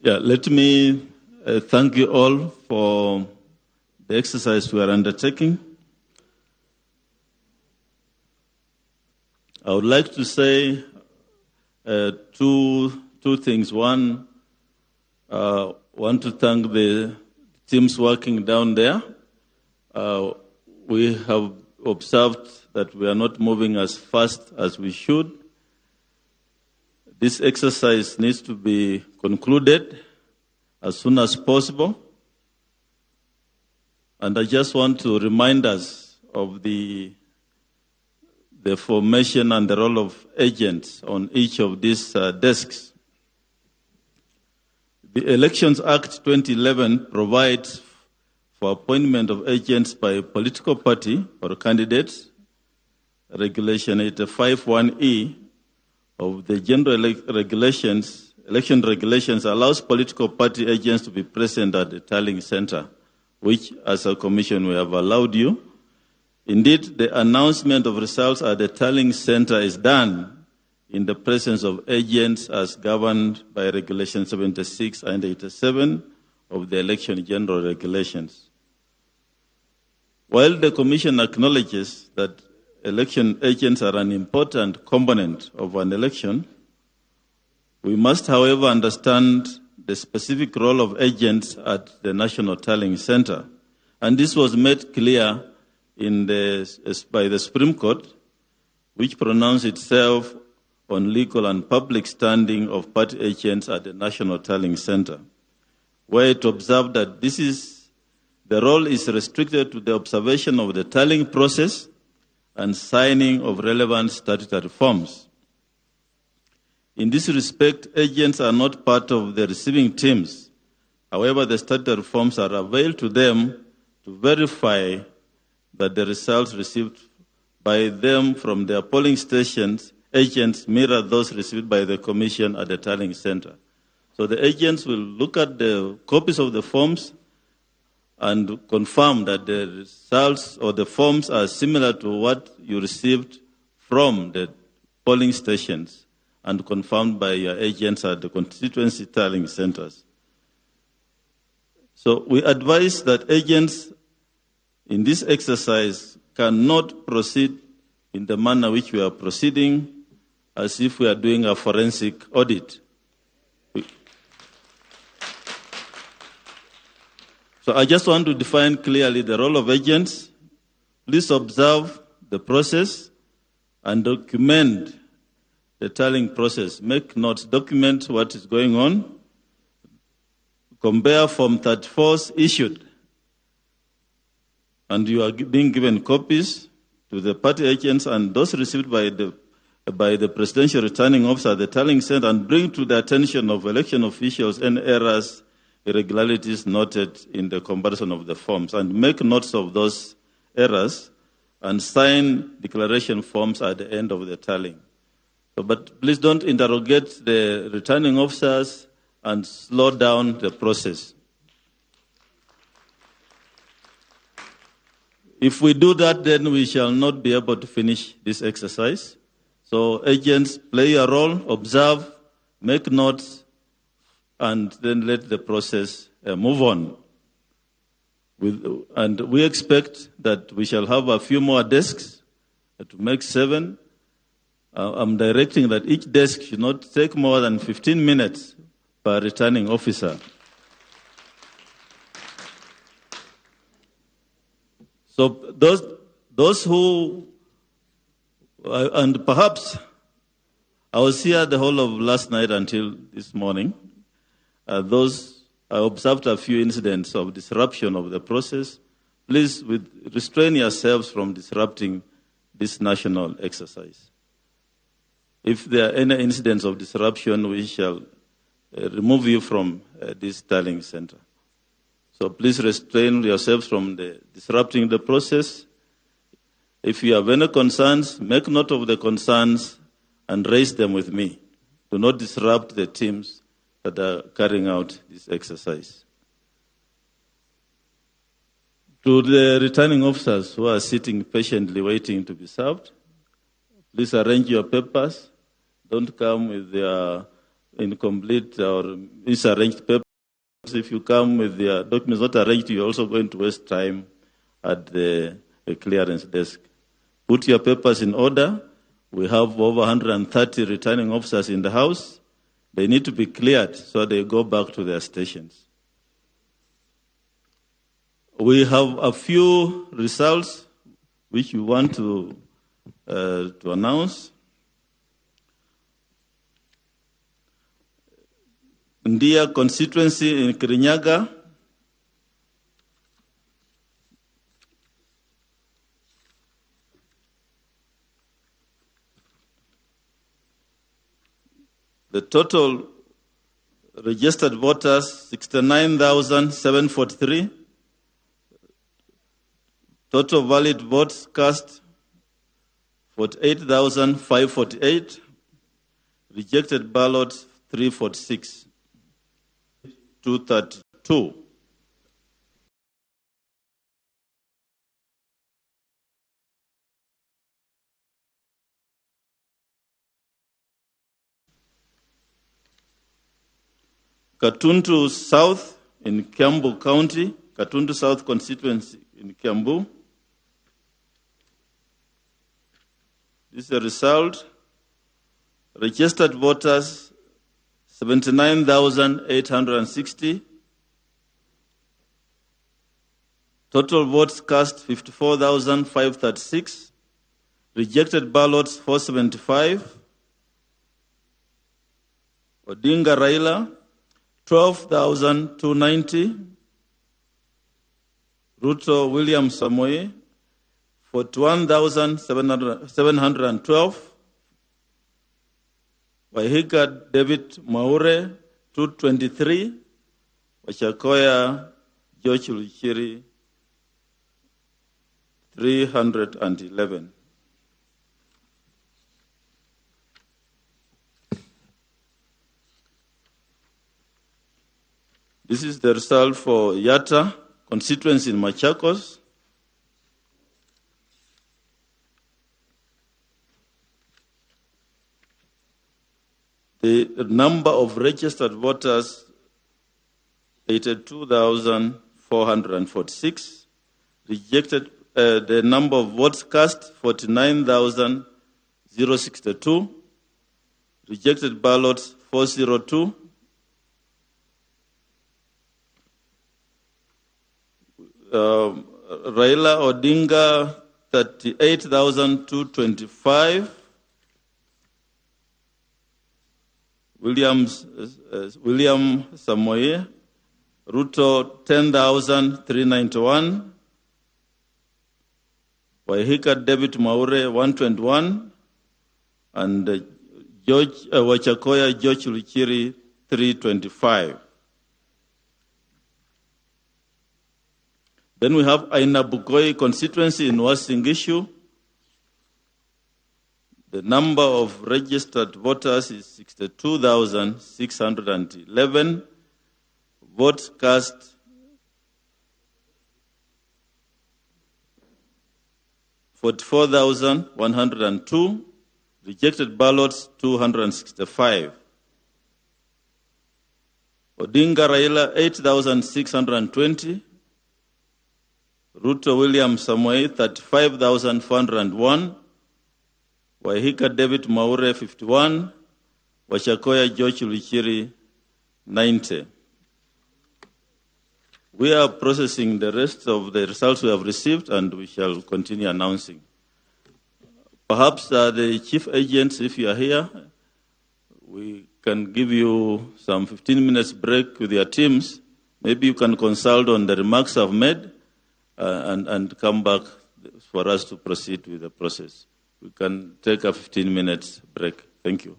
Let me thank you all for the exercise we are undertaking. I would like to say two things. One, I want to thank the teams working down there. We have observed that we are not moving as fast as we should. This exercise needs to be concluded as soon as possible. And I just want to remind us of the formation and the role of agents on each of these desks. The Elections Act 2011 provides for appointment of agents by a political party or candidates. Regulation 851E of the General Election Regulations allows political party agents to be present at the tallying center, which as a commission we have allowed you. Indeed, the announcement of results at the tallying center is done in the presence of agents as governed by Regulation 76 and 87 of the Election General Regulations. While the Commission acknowledges that election agents are an important component of an election, we must, however, understand the specific role of agents at the National Tallying Center. And this was made clear by the Supreme Court, which pronounced itself on legal and public standing of party agents at the National Tallying Center, where it observed that the role is restricted to the observation of the tallying process and signing of relevant statutory forms. In this respect, agents are not part of the receiving teams. However, the statutory forms are available to them to verify that the results received by them from their polling stations, agents mirror those received by the Commission at the tallying center. So the agents will look at the copies of the forms and confirm that the results or the forms are similar to what you received from the polling stations and confirmed by your agents at the constituency tallying centers. So we advise that agents in this exercise cannot proceed in the manner which we are proceeding, as if we are doing a forensic audit. So I just want to define clearly the role of agents. Please observe the process and document the tallying process. Make notes, document what is going on. Compare Form 34s issued. And you are being given copies to the party agents and those received by the presidential returning officer at the tallying center, and bring to the attention of election officials any errors, irregularities noted in the comparison of the forms, and make notes of those errors and sign declaration forms at the end of the tallying. But please don't interrogate the returning officers and slow down the process. If we do that, then we shall not be able to finish this exercise. So agents, play a role, observe, make notes, and then let the process move on. And we expect that we shall have a few more desks to make 7. I'm directing that each desk should not take more than 15 minutes per returning officer. So those who, and perhaps I was here the whole of last night until this morning. I observed a few incidents of disruption of the process. Please restrain yourselves from disrupting this national exercise. If there are any incidents of disruption, we shall remove you from this tallying center. So please restrain yourselves from disrupting the process. If you have any concerns, make note of the concerns and raise them with me. Do not disrupt the teams that are carrying out this exercise. To the returning officers who are sitting patiently waiting to be served, please arrange your papers. Don't come with your incomplete or misarranged papers. If you come with your documents not arranged, you're also going to waste time at the clearance desk. Put your papers in order. We have over 130 returning officers in the house. They need to be cleared so they go back to their stations. We have a few results which we want to announce. Ndia constituency in Kirinyaga, the total registered voters 69,743. Total valid votes cast 48,548. Rejected ballots 346. 232. Katuntu South in Kiambu County, Katuntu South constituency in Kiambu. This is the result. Registered voters 79,860. Total votes cast 54,536. Rejected ballots 475. Odinga Raila 12,290. Ruto William Samoei 41,712. Waihika David Maure 223. Wachakoya George Luchiri 311. This is the result for Yatta constituency in Machakos. The number of registered voters, 82,446. Rejected, the number of votes cast, 49,062. Rejected ballots, 402. Raila Odinga, 38,225. William Samoei, Ruto 10,391. Waihika David Maure 121. And Wachakoya George Luchiri 325. Then we have Aina Bukoi constituency in Uasin-Gishu. The number of registered voters is 62,611. Votes cast 44,102. Rejected ballots 265. Odinga Raila 8,620. Ruto William Samoei 35,401. Waihika David Maure 51. Wachakoya George Luchiri 90. We are processing the rest of the results we have received and we shall continue announcing. Perhaps the chief agents, if you are here, we can give you some 15 minutes break with your teams. Maybe you can consult on the remarks I've made and come back for us to proceed with the process. We can take a 15 minutes break. Thank you.